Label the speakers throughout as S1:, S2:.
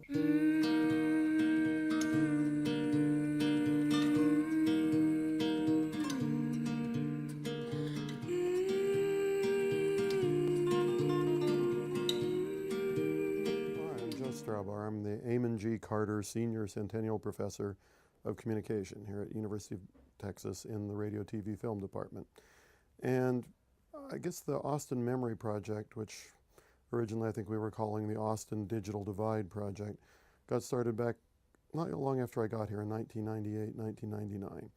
S1: Straubhaar. I'm the Amon G. Carter Senior Centennial Professor of Communication here at University of Texas in the Radio, TV, Film Department. And I guess the Austin Memory Project, which originally I think we were calling the Austin Digital Divide Project, got started back not long after I got here in 1998, 1999.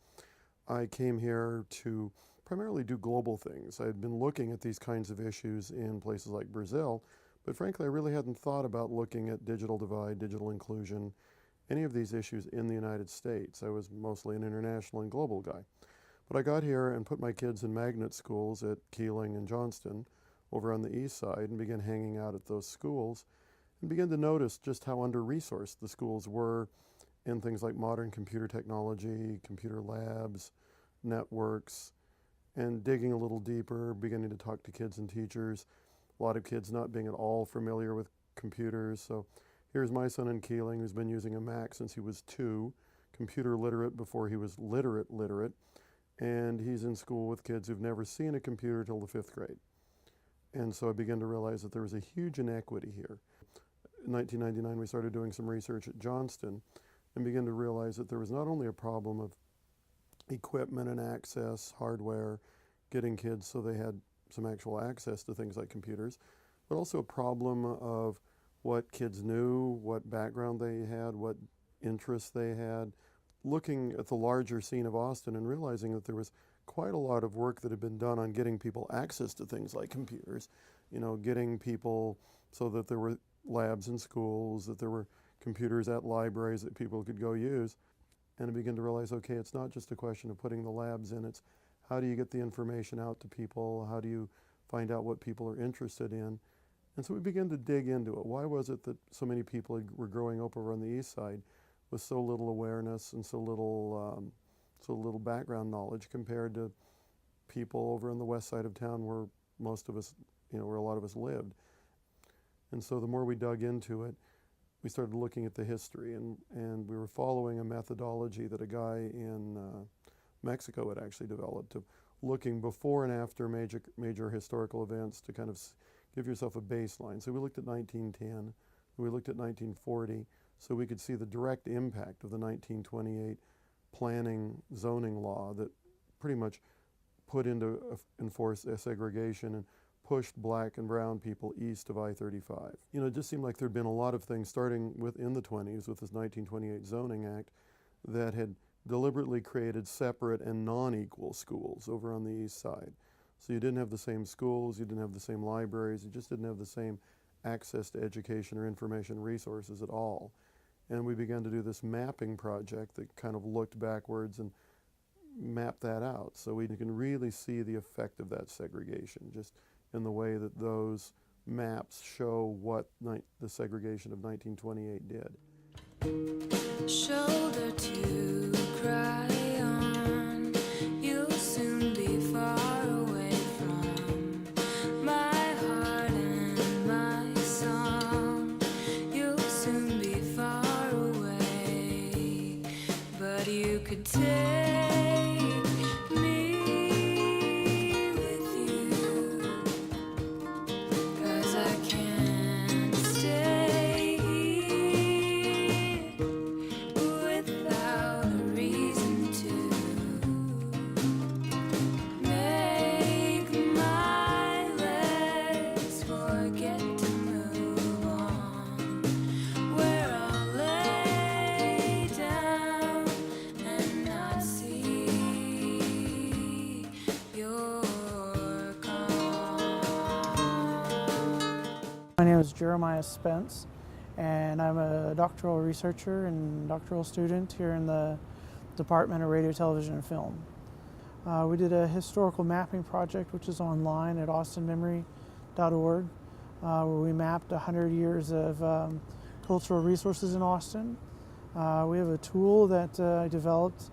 S1: I came here to primarily do global things. I had been looking at these kinds of issues in places like Brazil, but frankly, I really hadn't thought about looking at digital divide, digital inclusion, any of these issues in the United States. I was mostly an international and global guy. But I got here and put my kids in magnet schools at Keeling and Johnston over on the east side and began hanging out at those schools and began to notice just how under-resourced the schools were in things like modern computer technology, computer labs, networks, and digging a little deeper, beginning to talk to kids and teachers. A lot of kids not being at all familiar with computers. So here's my son in Keeling who's been using a Mac since he was 2, computer literate before he was literate, and he's in school with kids who've never seen a computer till the 5th grade. And so I began to realize that there was a huge inequity here. In 1999, we started doing some research at Johnston and began to realize that there was not only a problem of equipment and access, hardware, getting kids so they had some actual access to things like computers, but also a problem of what kids knew, what background they had, what interests they had, looking at the larger scene of Austin and realizing that there was quite a lot of work that had been done on getting people access to things like computers, getting people so that there were labs in schools, that there were computers at libraries that people could go use. And I began to realize, okay, it's not just a question of putting the labs in, it's how do you get the information out to people? How do you find out what people are interested in? And so we began to dig into it. Why was it that so many people were growing up over on the east side with so little awareness and so little background knowledge compared to people over on the west side of town where most of us, where a lot of us lived? And so the more we dug into it, we started looking at the history, and we were following a methodology that a guy in Mexico had actually developed, of looking before and after major historical events to kind of give yourself a baseline. So we looked at 1910, we looked at 1940, so we could see the direct impact of the 1928 planning zoning law that pretty much put into enforce segregation and pushed black and brown people east of I-35. It just seemed like there'd been a lot of things starting in the 20s with this 1928 Zoning Act that had deliberately created separate and non-equal schools over on the east side. So you didn't have the same schools, you didn't have the same libraries, you just didn't have the same access to education or information resources at all. And we began to do this mapping project that kind of looked backwards and mapped that out. So we can really see the effect of that segregation, just in the way that those maps show what the segregation of 1928 did.
S2: Shoulder to cry on, you'll soon be far away from my heart and my song. You'll soon be far away, but you could take me with you, 'cause I can't stay here without a reason to make my legs forget to move on, where I'll lay down and not see your call.
S3: My name is Jeremiah Spence, and I'm a doctoral researcher and doctoral student here in the Department of Radio, Television, and Film. We did a historical mapping project, which is online at austinmemory.org, where we mapped 100 years of cultural resources in Austin. We have a tool that I developed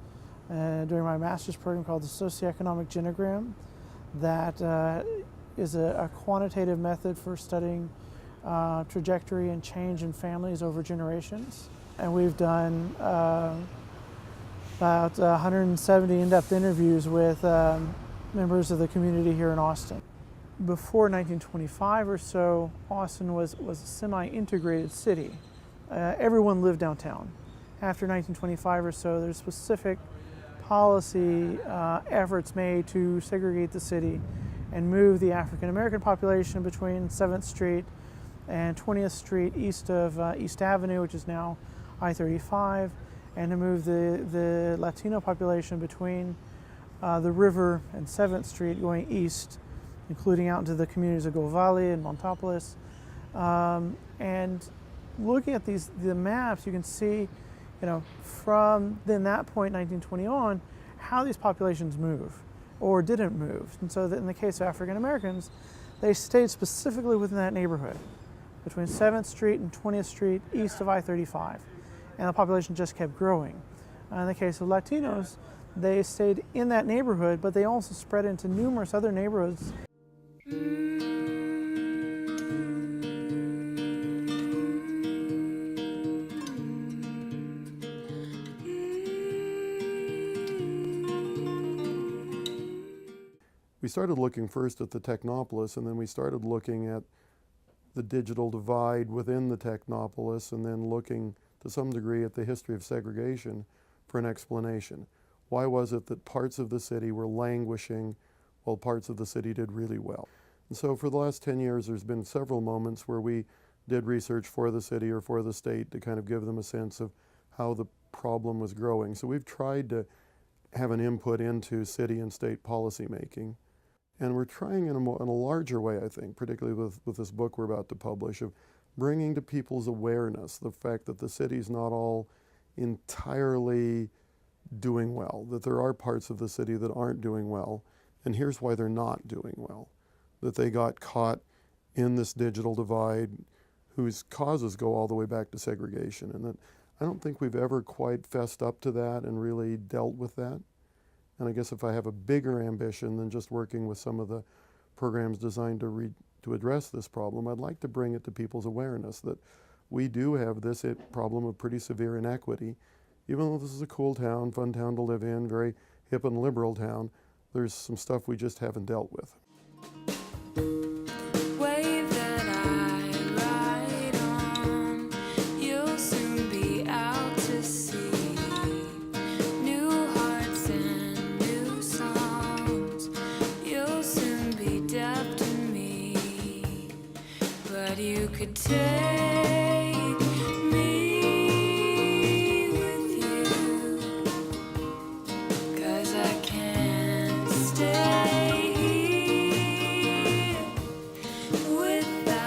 S3: during my master's program called the socioeconomic genogram that is a quantitative method for studying trajectory and change in families over generations. And we've done about 170 in-depth interviews with members of the community here in Austin. Before 1925 or so, Austin was a semi-integrated city. Everyone lived downtown. After 1925 or so, there's specific policy efforts made to segregate the city and move the African American population between 7th Street and 20th Street east of East Avenue, which is now I-35, and to move the Latino population between the river and 7th Street going east, including out into the communities of Gold Valley and Montopolis. And looking at the maps, you can see, from then that point, 1920 on, how these populations move or didn't move. And so that in the case of African Americans, they stayed specifically within that neighborhood, between 7th Street and 20th Street east of I-35. And the population just kept growing. In the case of Latinos, they stayed in that neighborhood, but they also spread into numerous other neighborhoods.
S1: We started looking first at the Technopolis, and then we started looking at the digital divide within the Technopolis, and then looking to some degree at the history of segregation for an explanation. Why was it that parts of the city were languishing while parts of the city did really well? And so for the last 10 years, there's been several moments where we did research for the city or for the state to kind of give them a sense of how the problem was growing. So we've tried to have an input into city and state policy making. And we're trying in a larger way, I think, particularly with this book we're about to publish, of bringing to people's awareness the fact that the city's not all entirely doing well, that there are parts of the city that aren't doing well, and here's why they're not doing well. That they got caught in this digital divide whose causes go all the way back to segregation, and that I don't think we've ever quite fessed up to that and really dealt with that. And I guess if I have a bigger ambition than just working with some of the programs designed to address this problem, I'd like to bring it to people's awareness that we do have this problem of pretty severe inequity. Even though this is a cool town, fun town to live in, very hip and liberal town, there's some stuff we just haven't dealt with.
S2: Wave that I ride on, you'll soon be out to sea. New hearts and new songs, you'll soon be deaf to me. But you could take me with you, 'cause I can't stay here without